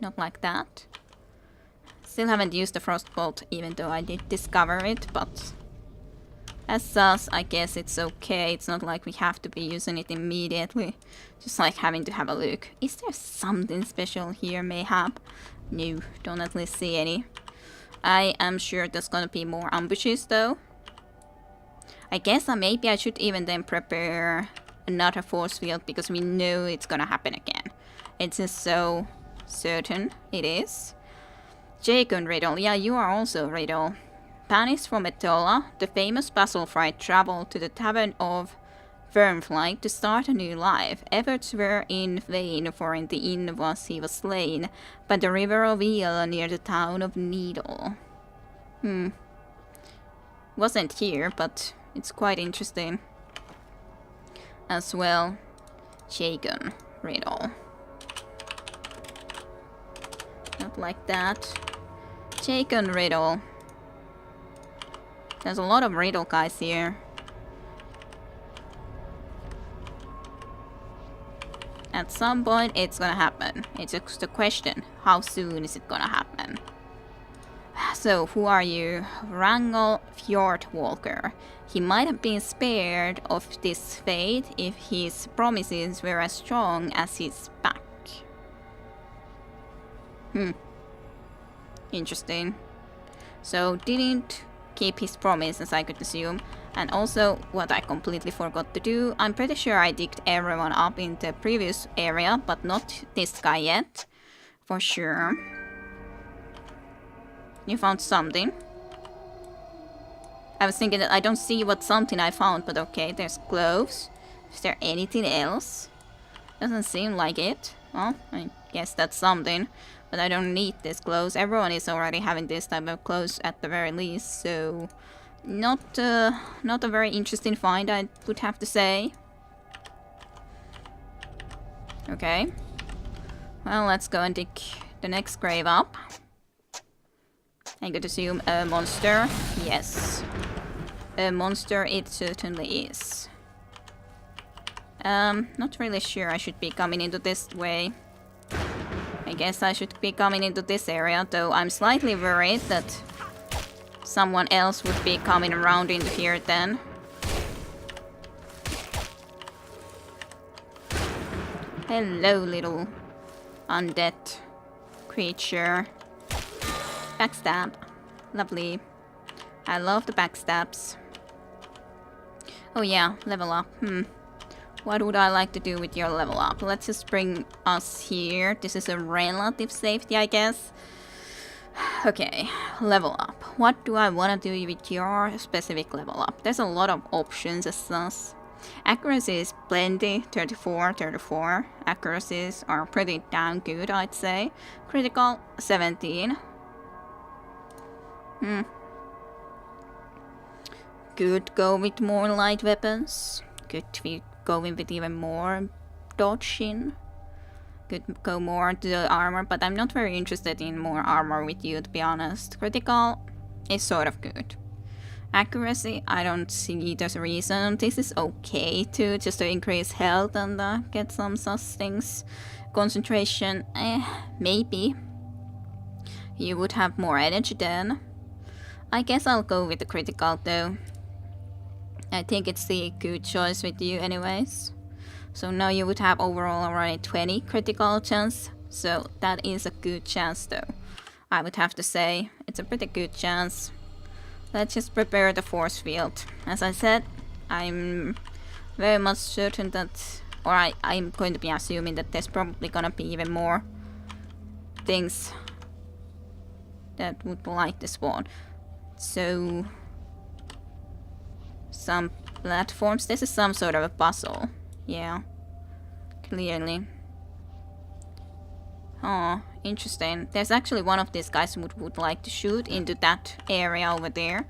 not like that. Still haven't used the frostbolt, even though I did discover it, but as such, I guess it's okay. It's not like we have to be using it immediately. Just like having to have a look. Is there something special here, mayhap? No, don't at least see any. I am sure there's gonna be more ambushes, though. I guess maybe I should even then prepare another force field, because we know it's gonna happen again. It's just so certain it is. Jacob Riddle, yeah, you are also Riddle. Banished from Etola, the famous Basilfrite traveled to the Tavern of Wormflight to start a new life. Efforts were in vain, for in the inn he was slain by the river of Eel near the town of Needle. Wasn't here, but it's quite interesting as well. Jacob Riddle. Not like that. Jacob Riddle. There's a lot of riddle guys here. At some point it's gonna happen. It's just a question. How soon is it gonna happen? So, who are you? Wrangle Fjordwalker. He might have been spared of this fate if his promises were as strong as his back. Interesting. So, didn't keep his promise, as I could assume. And also, what I completely forgot to do, I'm pretty sure I digged everyone up in the previous area, but not this guy yet. For sure. You found something. I was thinking that I don't see what something I found, but okay, there's gloves. Is there anything else? Doesn't seem like it. Well, I guess that's something. But I don't need this clothes. Everyone is already having this type of clothes at the very least, so not a very interesting find, I would have to say. Okay. Well, let's go and dig the next grave up. I could assume a monster. Yes. A monster it certainly is. Not really sure I should be coming into this way. I guess I should be coming into this area, though I'm slightly worried that someone else would be coming around into here then. Hello, little undead creature. Backstab. Lovely. I love the backstabs. Oh yeah, level up. What would I like to do with your level up? Let's just bring us here. This is a relative safety, I guess. Okay, level up. What do I want to do with your specific level up? There's a lot of options as such. Accuracy is plenty, 34, 34. Accuracies are pretty damn good, I'd say. Critical, 17. Could go with more light weapons. Could be going with even more dodging. Could go more to the armor, but I'm not very interested in more armor with you, to be honest. Critical is sort of good. Accuracy, I don't see there's a reason. This is okay too, just to increase health and get some such things. Concentration, maybe. You would have more energy then. I guess I'll go with the critical though. I think it's the good choice with you anyways. So now you would have overall already 20 critical chance. So that is a good chance though. I would have to say, it's a pretty good chance. Let's just prepare the force field. As I said, I'm very much certain that, or I'm going to be assuming that there's probably gonna be even more things that would like to spawn. So, some platforms. This is some sort of a puzzle. Yeah, clearly. Oh, interesting. There's actually one of these guys who would like to shoot into that area over there.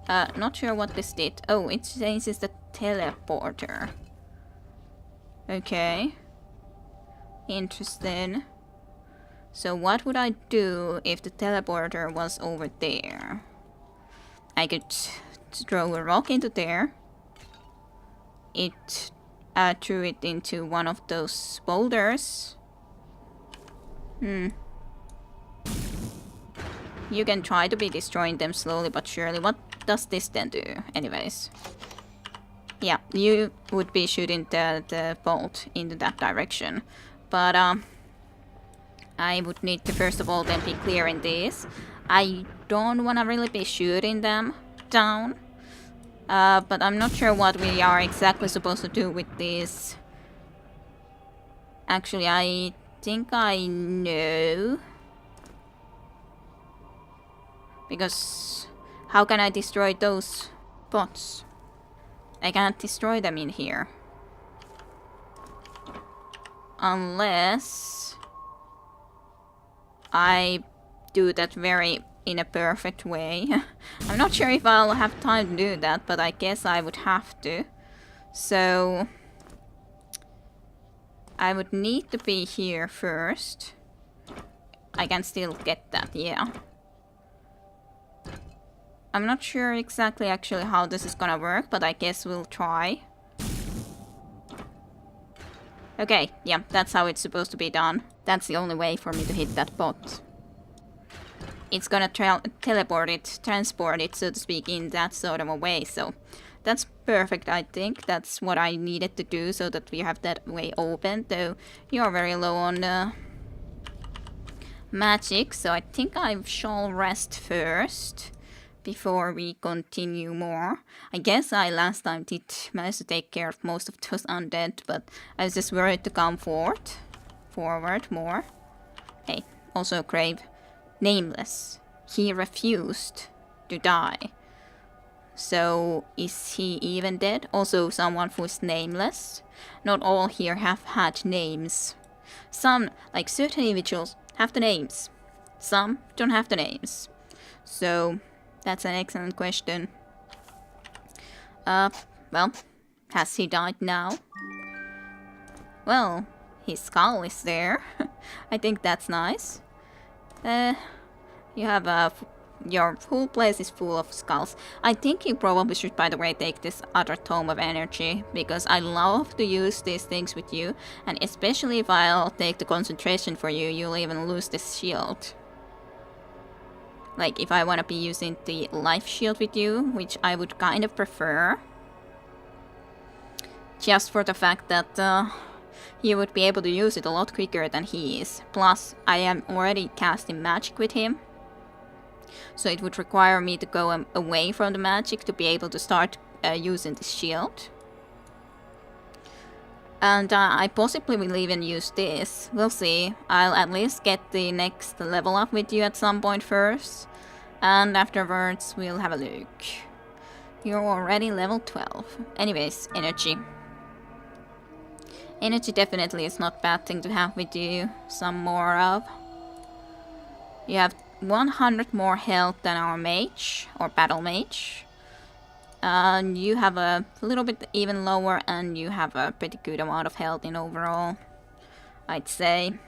Not sure what this did. Oh, it says it's the teleporter. Okay. Interesting. So what would I do if the teleporter was over there? I could throw a rock into there. It threw it into one of those boulders. you can try to be destroying them slowly but surely. What does this then do? Anyways. Yeah, you would be shooting the bolt into that direction. But I would need to first of all then be clearing this. I don't want to really be shooting them down. But I'm not sure what we are exactly supposed to do with this. Actually, I think I know. Because how can I destroy those bots? I can't destroy them in here. Unless I do that in a perfect way. I'm not sure if I'll have time to do that, but I guess I would have to. So I would need to be here first. I can still get that, yeah. I'm not sure exactly actually how this is gonna work, but I guess we'll try. Okay, yeah, that's how it's supposed to be done. That's the only way for me to hit that bot. It's gonna transport it, so to speak, in that sort of a way, so that's perfect, I think. That's what I needed to do so that we have that way open, though you're very low on magic, so I think I shall rest first before we continue more. I guess I last time did manage to take care of most of those undead, but I was just worried to come forward more. Hey, also Crave. Nameless. He refused to die. So, is he even dead? Also someone who is nameless. Not all here have had names. Some, like certain individuals, have the names. Some don't have the names. So, that's an excellent question. Well, has he died now? Well, his skull is there. I think that's nice. You have your whole place is full of skulls. I think you probably should, by the way, take this other tome of energy, because I love to use these things with you, and especially if I'll take the concentration for you, you'll even lose this shield. Like, if I want to be using the life shield with you, which I would kind of prefer. Just for the fact that you would be able to use it a lot quicker than he is. Plus, I am already casting magic with him. So it would require me to go away from the magic to be able to start using this shield. And I possibly will even use this. We'll see. I'll at least get the next level up with you at some point first. And afterwards, we'll have a look. You're already level 12. Anyways, energy. Energy definitely is not a bad thing to have with you. Some more of. You have 100 more health than our mage, or battle mage. And you have a little bit even lower, and you have a pretty good amount of health in overall, I'd say.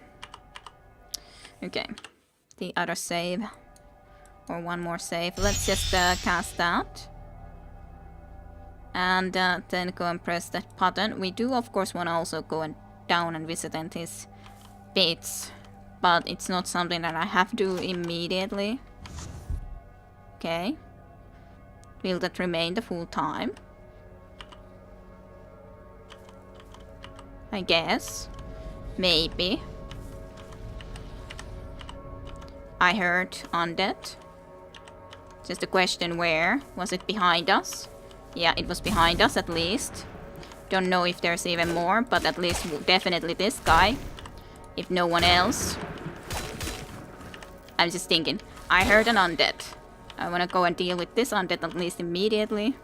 Okay, the other save, or one more save. Let's just cast that. And then go and press that button. We do of course want to also go down and visit his bits, but it's not something that I have to do immediately. Okay. Will that remain the full time? I guess. Maybe. I heard undead. Just a question where. Was it behind us? Yeah, it was behind us at least. Don't know if there's even more, but at least definitely this guy. If no one else. I'm just thinking. I heard an undead. I want to go and deal with this undead at least immediately.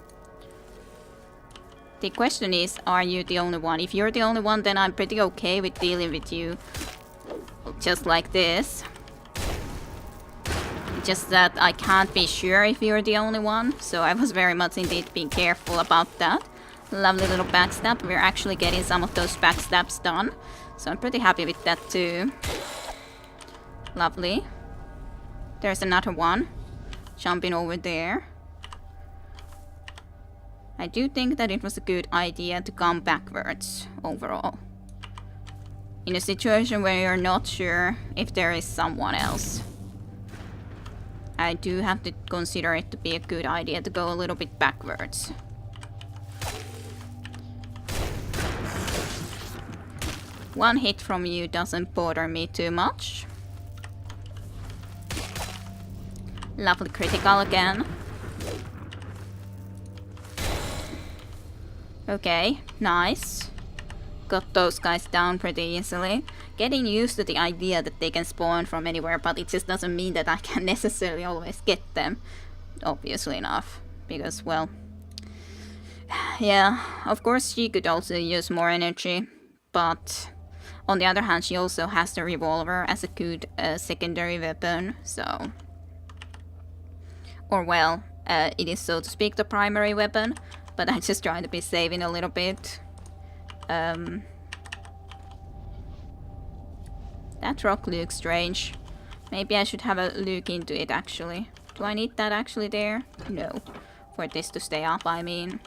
The question is, are you the only one? If you're the only one, then I'm pretty okay with dealing with you. Just like this. Just that I can't be sure if you're the only one. So I was very much indeed being careful about that. Lovely little backstab. We're actually getting some of those backstabs done. So I'm pretty happy with that too. Lovely. There's another one. Jumping over there. I do think that it was a good idea to come backwards overall. In a situation where you're not sure if there is someone else. I do have to consider it to be a good idea to go a little bit backwards. One hit from you doesn't bother me too much. Lovely critical again. Okay, nice. Got those guys down pretty easily. Getting used to the idea that they can spawn from anywhere, but it just doesn't mean that I can necessarily always get them. Obviously enough. Because, well... yeah, of course she could also use more energy. But, on the other hand, she also has the revolver as a good secondary weapon, so... or well, it is so to speak the primary weapon. But I just try to be saving a little bit. That rock looks strange. Maybe I should have a look into it actually. Do I need that actually there? No. For this to stay up, I mean.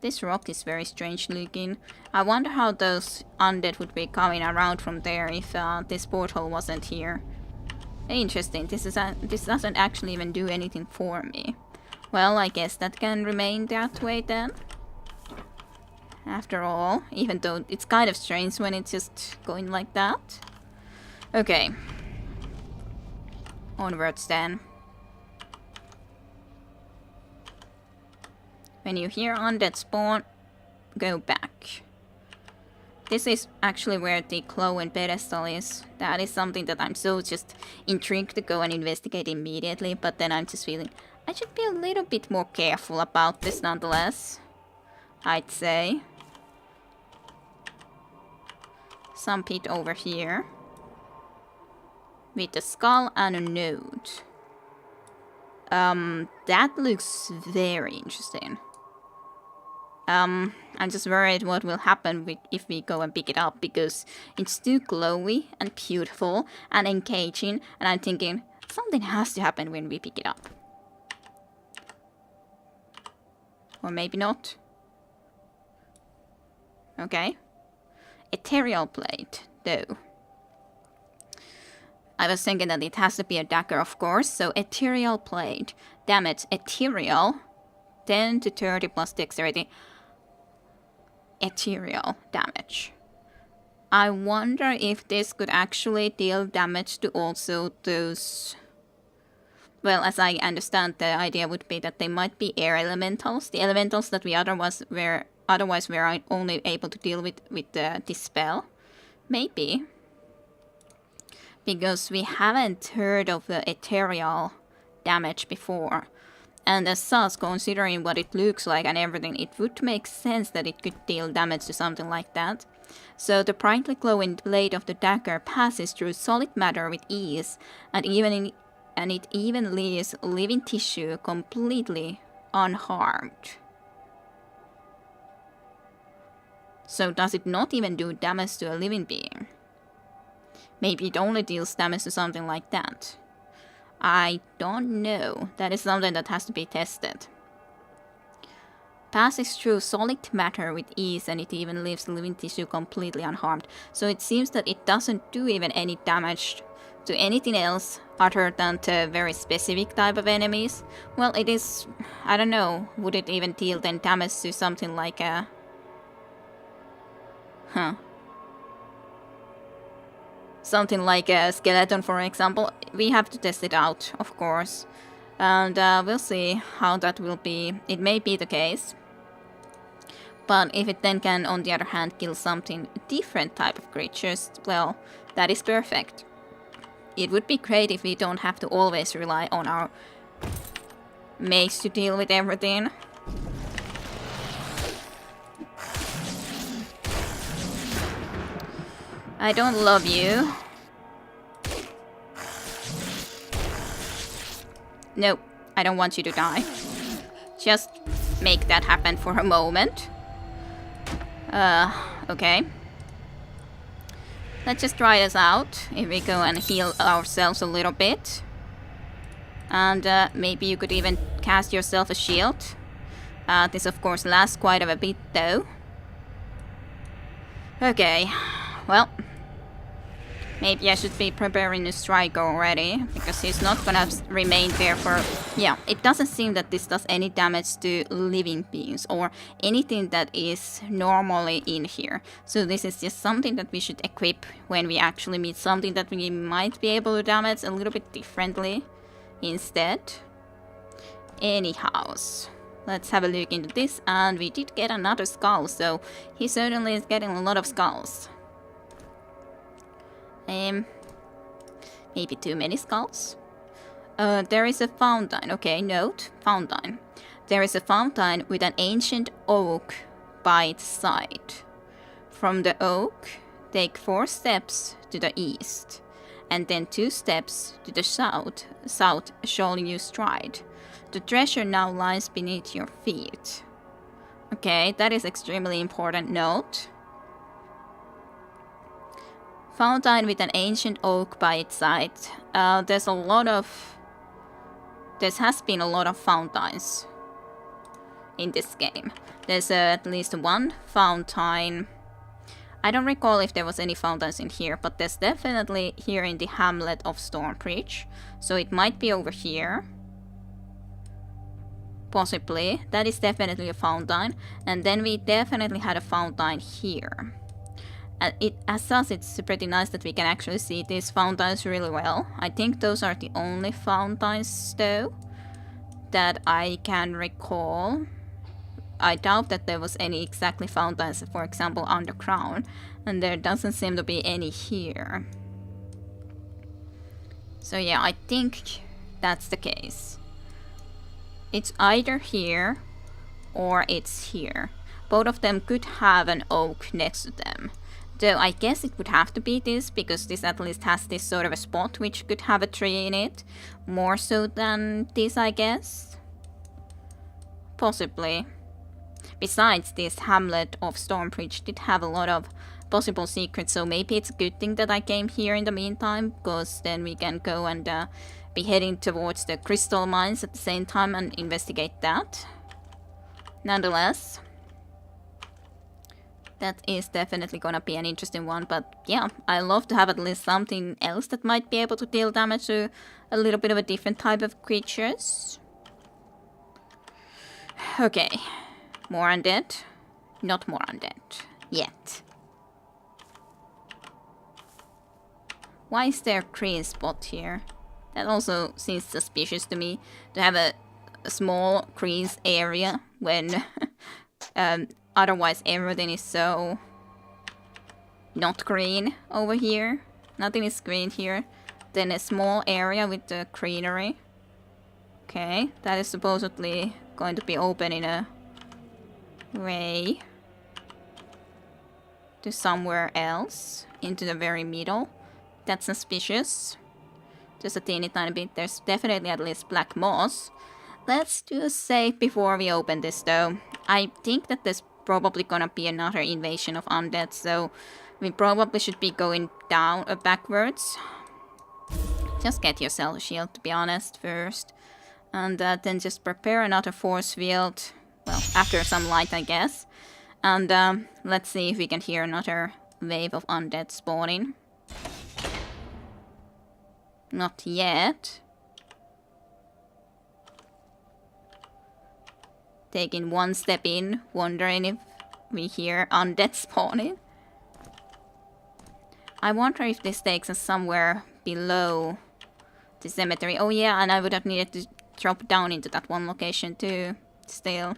This rock is very strange looking. I wonder how those undead would be coming around from there if this portal wasn't here. Interesting, this doesn't actually even do anything for me. Well, I guess that can remain that way then. After all, even though it's kind of strange when it's just going like that. Okay. Onwards then. When you hear undead spawn, go back. This is actually where the glowing pedestal is. That is something that I'm so just intrigued to go and investigate immediately, but then I'm just feeling I should be a little bit more careful about this nonetheless, I'd say. Some pit over here. With a skull and a note. That looks very interesting. I'm just worried what will happen if we go and pick it up, because it's too glowy and beautiful and engaging, and I'm thinking something has to happen when we pick it up. Or maybe not. Okay. Ethereal plate, though. I was thinking that it has to be a dagger, of course, so ethereal plate. Damage, ethereal. 10 to 30 plus dexterity. Ethereal damage. I wonder if this could actually deal damage to also those... Well, as I understand, the idea would be that they might be air elementals. The elementals that we otherwise were only able to deal with this spell. Maybe. Because we haven't heard of the ethereal damage before. And as such, considering what it looks like and everything, it would make sense that it could deal damage to something like that. So the brightly glowing blade of the dagger passes through solid matter with ease, and it even leaves living tissue completely unharmed. So does it not even do damage to a living being? Maybe it only deals damage to something like that. I don't know. That is something that has to be tested. Passes through solid matter with ease, and it even leaves living tissue completely unharmed. So it seems that it doesn't do even any damage to anything else other than to very specific type of enemies. Well, it is... I don't know. Would it even deal then damage to something like a... Something like a skeleton, for example. We have to test it out, of course. And we'll see how that will be. It may be the case. But if it then can, on the other hand, kill something different type of creatures, well, that is perfect. It would be great if we don't have to always rely on our mace to deal with everything. I don't love you. Nope, I don't want you to die. Just make that happen for a moment. Okay. Let's just try this out. If we go and heal ourselves a little bit. And maybe you could even cast yourself a shield. This of course lasts quite a bit though. Okay, well. Maybe I should be preparing to strike already, because he's not gonna remain there for... Yeah, it doesn't seem that this does any damage to living beings or anything that is normally in here. So this is just something that we should equip when we actually meet something that we might be able to damage a little bit differently instead. Anyhow, let's have a look into this, and we did get another skull, so he certainly is getting a lot of skulls. Maybe too many skulls? There is a fountain. Okay, note, fountain. There is a fountain with an ancient oak by its side. From the oak, take 4 steps to the east, and then 2 steps to the south shall you stride. The treasure now lies beneath your feet. Okay, that is extremely important note. Fountain with an ancient oak by its side. There has been a lot of fountains in this game. There's at least one fountain. I don't recall if there was any fountains in here, but there's definitely here in the hamlet of Stormbridge. So it might be over here. Possibly. That is definitely a fountain. And then we definitely had a fountain here. As such, it's pretty nice that we can actually see these fountains really well. I think those are the only fountains, though, that I can recall. I doubt that there was any exactly fountains, for example, underground, and there doesn't seem to be any here. So yeah, I think that's the case. It's either here or it's here. Both of them could have an oak next to them. Though I guess it would have to be this, because this at least has this sort of a spot which could have a tree in it. More so than this, I guess. Possibly. Besides, this hamlet of Stormbridge did have a lot of possible secrets, so maybe it's a good thing that I came here in the meantime, because then we can go and be heading towards the crystal mines at the same time and investigate that. Nonetheless, that is definitely gonna be an interesting one, but yeah, I love to have at least something else that might be able to deal damage to a little bit of a different type of creatures. Okay, more undead. Not more undead. Yet. Why is there a green spot here? That also seems suspicious to me, to have a small green area when otherwise everything is so not green over here. Nothing is green here. Then a small area with the greenery. Okay, that is supposedly going to be open in a way to somewhere else, into the very middle. That's suspicious. Just a teeny tiny bit. There's definitely at least black moss. Let's do a save before we open this, though. I think that there's probably gonna be another invasion of undead, so we probably should be going down backwards. Just get yourself a shield, to be honest, first. And then just prepare another force field. Well, after some light, I guess. And let's see if we can hear another wave of undead spawning. Not yet. Taking one step in, wondering if we hear undead spawning. I wonder if this takes us somewhere below the cemetery. Oh yeah, and I would have needed to drop down into that one location too, still.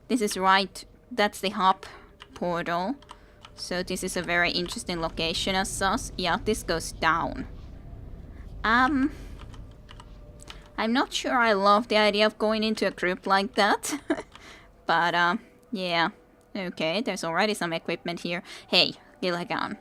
This is right, that's the hub portal. So this is a very interesting location as such. Yeah, this goes down. I'm not sure I love the idea of going into a group like that. But, yeah. Okay, there's already some equipment here. Hey, Gilligan.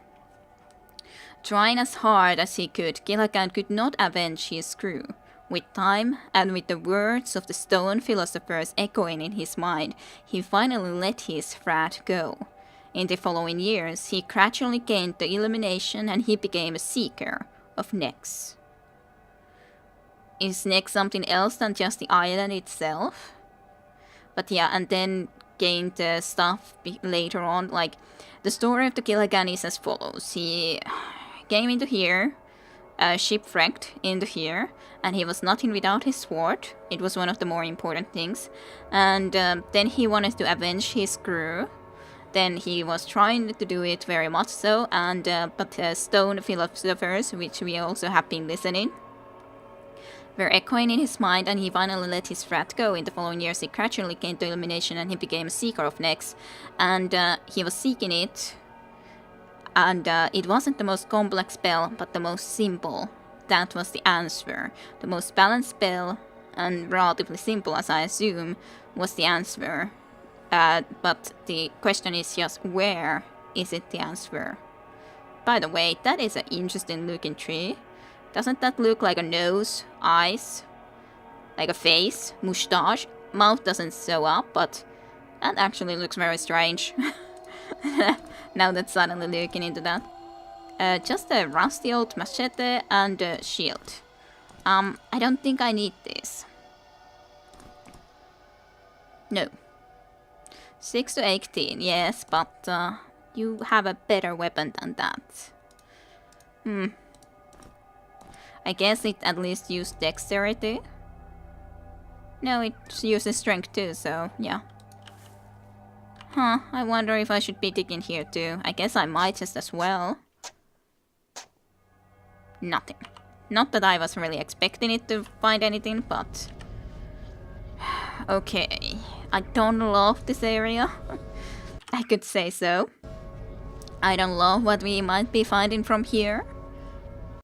Trying as hard as he could, Gilligan could not avenge his crew. With time, and with the words of the stone philosophers echoing in his mind, he finally let his frat go. In the following years, he gradually gained the illumination and he became a seeker of necks. Is Neck something else than just the island itself? But yeah, and then gained stuff later on. Like, the story of the Gilligan is as follows. He came into here, shipwrecked into here, and he was nothing without his sword. It was one of the more important things. And then he wanted to avenge his crew. Then he was trying to do it very much so, and but stone philosophers, which we also have been listening, were echoing in his mind, and he finally let his wrath go. In the following years, he gradually gained the illumination, and he became a seeker of necks. And he was seeking it, and it wasn't the most complex spell, but the most simple. That was the answer. The most balanced spell, and relatively simple, as I assume, was the answer. But the question is just, where is it the answer? By the way, that is an interesting looking tree. Doesn't that look like a nose, eyes, like a face, moustache? Mouth doesn't show up, but that actually looks very strange. Now that suddenly looking into that. Just a rusty old machete and a shield. I don't think I need this. No. 6 to 18, yes, but you have a better weapon than that. I guess it at least used dexterity. No, it uses strength too, so yeah. Huh, I wonder if I should be digging here too. I guess I might just as well. Nothing. Not that I was really expecting it to find anything, but... Okay, I don't love this area. I could say so. I don't love what we might be finding from here.